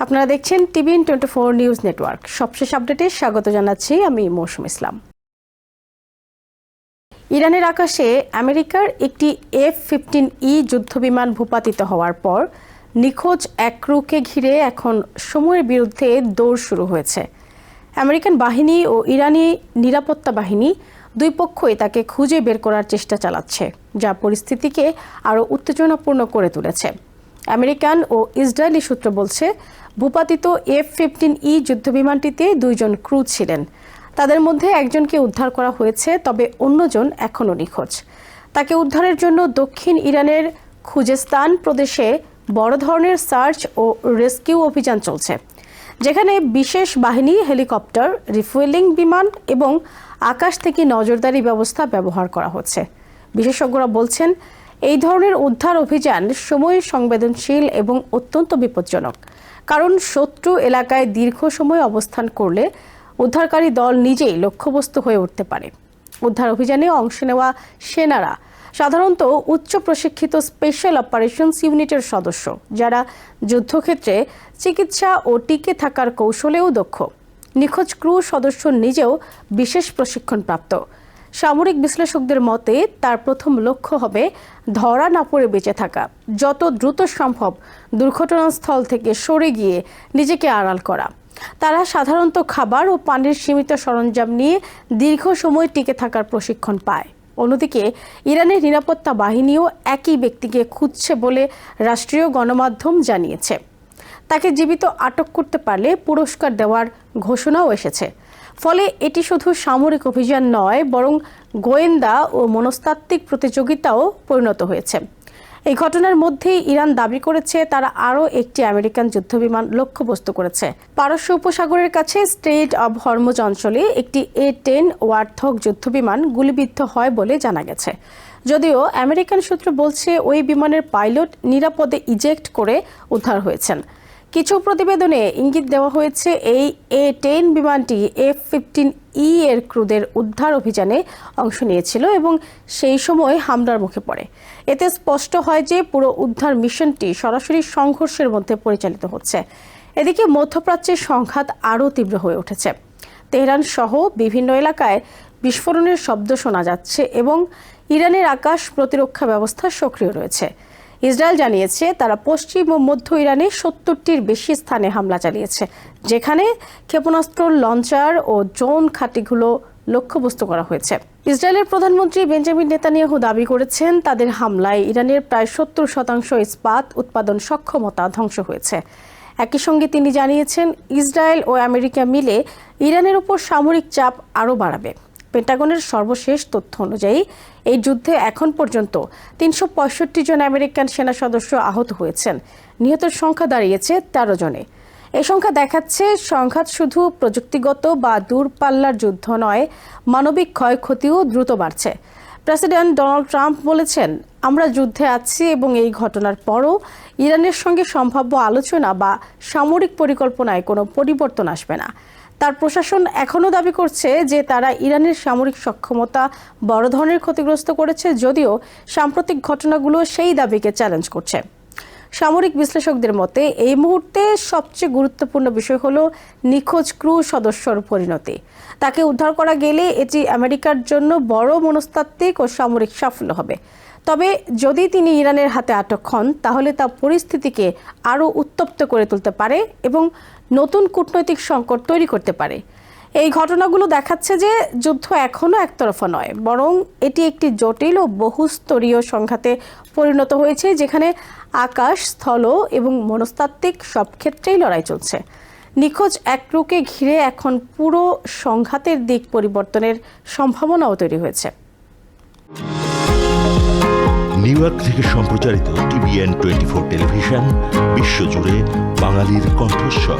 আপনারা দেখছেন TVN 24 news network. সবশেষ আপডেটে স্বাগত জানাচ্ছি আমি মৌসুম ইসলাম। ইরানের আকাশে আমেরিকার একটি F-15E যুদ্ধবিমান ভূপাতিত হওয়ার পর নিখোঁজ এক ক্রুকে ঘিরে এখন সময়ের বিরুদ্ধে দৌড় শুরু হয়েছে। আমেরিকান বাহিনী ও ইরানি নিরাপত্তা বাহিনী দুই পক্ষই তাকে খুঁজে বের করার চেষ্টা চালাচ্ছে, যা পরিস্থিতিকে আরও উত্তেজনাপূর্ণ করে তুলেছে। আমেরিকান ও ইসরায়েলি সূত্র বলছে, ভূপাতিত F-15E যুদ্ধবিমানটিতে দুইজন ক্রু ছিলেন। তাদের মধ্যে একজনকে উদ্ধার করা হয়েছে, তবে অন্যজন এখনও নিখোঁজ। তাকে উদ্ধারের জন্য দক্ষিণ ইরানের খুজেস্তান প্রদেশে বড় ধরনের সার্চ ও রেস্কিউ অভিযান চলছে, যেখানে বিশেষ বাহিনী, হেলিকপ্টার, রিফুয়েলিং বিমান এবং আকাশ থেকে নজরদারি ব্যবস্থা ব্যবহার করা হচ্ছে। বিশেষজ্ঞরা বলছেন, এই ধরনের উদ্ধার অভিযান সময় সংবেদনশীল এবং অত্যন্ত বিপজ্জনক, কারণ শত্রু এলাকায় দীর্ঘ সময় অবস্থান করলে উদ্ধারকারী দল নিজেই লক্ষ্যবস্তু হয়ে উঠতে পারে। উদ্ধার অভিযানে অংশ নেওয়া সেনারা সাধারণত উচ্চ প্রশিক্ষিত স্পেশাল অপারেশনস ইউনিটের সদস্য, যারা যুদ্ধক্ষেত্রে চিকিৎসা ও টিকে থাকার কৌশলেও দক্ষ। নিখোঁজ ক্রু সদস্য নিজেও বিশেষ প্রশিক্ষণপ্রাপ্ত। সামরিক বিশ্লেষকদের মতে, তার প্রথম লক্ষ্য হবে ধরা না পড়ে বেঁচে থাকা, যত দ্রুত সম্ভব দুর্ঘটনাস্থল থেকে সরে গিয়ে নিজেকে আড়াল করা। তারা সাধারণত খাবার ও পানির সীমিত সরঞ্জাম নিয়ে দীর্ঘ সময় টিকে থাকার প্রশিক্ষণ পায়। অন্যদিকে ইরানের নিরাপত্তা বাহিনীও একই ব্যক্তিকে খুঁজছে বলে রাষ্ট্রীয় গণমাধ্যম জানিয়েছে। তাকে জীবিত আটক করতে পারলে পুরস্কার দেওয়ার ঘোষণাও এসেছে। ফলে এটি শুধু সামরিক অভিযান নয়, বরং গোয়েন্দা ও মনস্তাত্ত্বিক প্রতিযোগিতাও পরিণত হয়েছে। এই ঘটনার মধ্যেই ইরান দাবি করেছে, তারা আরও একটি আমেরিকান যুদ্ধবিমান লক্ষ্যবস্তু করেছে। পারস্য উপসাগরের কাছে স্ট্রেইট অব হরমুজ অঞ্চলে একটি A-10 ওয়ার্থক যুদ্ধবিমান গুলিবিদ্ধ হয় বলে জানা গেছে। যদিও আমেরিকান সূত্র বলছে, ওই বিমানের পাইলট নিরাপদে ইজেক্ট করে উদ্ধার হয়েছেন। কিছু প্রতিবেদনে ইঙ্গিত দেওয়া হয়েছে, এই A-10 বিমানটি F-15E এর ক্রুদের উদ্ধার অভিযানে অংশ নিয়েছিল এবং সেই সময় হামলার মুখে পড়ে। এতে স্পষ্ট হয় যে পুরো উদ্ধার মিশনটি সরাসরি সংঘর্ষের মধ্যে পরিচালিত হচ্ছে। এদিকে মধ্যপ্রাচ্যের সংঘাত আরও তীব্র হয়ে উঠেছে। তেহরান সহ বিভিন্ন এলাকায় বিস্ফোরণের শব্দ শোনা যাচ্ছে এবং ইরানের আকাশ প্রতিরক্ষা ব্যবস্থা সক্রিয় রয়েছে। ইসরায়েল জানিয়েছে, তারা পশ্চিম ও মধ্য ইরানে 70টির বেশি স্থানে হামলা চালিয়েছে, যেখানে ক্ষেপণাস্ত্র, লঞ্চার ও ড্রোন ঘাঁটিগুলো লক্ষ্যবস্তু করা হয়েছে। ইসরায়েলের প্রধানমন্ত্রী বেঞ্জামিন নেতানিয়াহু দাবি করেছেন, তাদের হামলায় ইরানের প্রায় 70% ইস্পাত উৎপাদন সক্ষমতা ধ্বংস হয়েছে। একই সঙ্গে তিনি জানিয়েছেন, ইসরায়েল ও আমেরিকা মিলে ইরানের উপর সামরিক চাপ আরও বাড়াবে। পেন্টাগনের সর্বশেষ তথ্য অনুযায়ী এই যুদ্ধে এখন পর্যন্ত 365 জন আমেরিকান সেনা সদস্য আহত হয়েছেন। নিহতের সংখ্যা দাঁড়িয়েছে 13 জনে। এই সংখ্যা দেখাচ্ছে, সংঘাত শুধু প্রযুক্তিগত বা দূরপাল্লার যুদ্ধ নয়, মানবিক ক্ষয়ক্ষতিও দ্রুত বাড়ছে। প্রেসিডেন্ট ডোনাল্ড ট্রাম্প বলেছেন, আমরা যুদ্ধে আছি এবং এই ঘটনার পরও ইরানের সঙ্গে সম্ভাব্য আলোচনা বা সামরিক পরিকল্পনায় কোনো পরিবর্তন আসবে না। তার প্রশাসন এখনও দাবি করছে যে তারা ইরানের সামরিক সক্ষমতা বড় ধরনের ক্ষতিগ্রস্ত করেছে, যদিও সাম্প্রতিক ঘটনাগুলো সেই দাবিকে চ্যালেঞ্জ করছে। সামরিক বিশ্লেষকদের মতে, এই মুহূর্তে সবচেয়ে গুরুত্বপূর্ণ বিষয় হল নিখোঁজ ক্রু সদস্যর পরিণতি। তাকে উদ্ধার করা গেলে এটি আমেরিকার জন্য বড় মনস্তাত্ত্বিক ও সামরিক সাফল্য হবে। তবে যদি তিনি ইরানের হাতে আটক হন, তাহলে তা পরিস্থিতিকে আরও উত্তপ্ত করে তুলতে পারে এবং নতুন কূটনৈতিক সংকট তৈরি করতে পারে। এই ঘটনাগুলো দেখাচ্ছে যে যুদ্ধ এখনও একতরফা নয়, বরং এটি একটি জটিল ও বহুস্তরীয় সংঘাতে পরিণত হয়েছে, যেখানে আকাশ, স্থল এবং মনস্তাত্ত্বিক সব ক্ষেত্রেই লড়াই চলছে। নিখোঁজ এক ক্রুকে ঘিরে এখন পুরো সংঘাতের দিক পরিবর্তনের সম্ভাবনাও তৈরি হয়েছে। নিউ ইয়র্ক থেকে সম্প্রচারিত টিভিএন 24 টেলিভিশন বিশ্বজুড়ে বাঙালির কণ্ঠস্বর।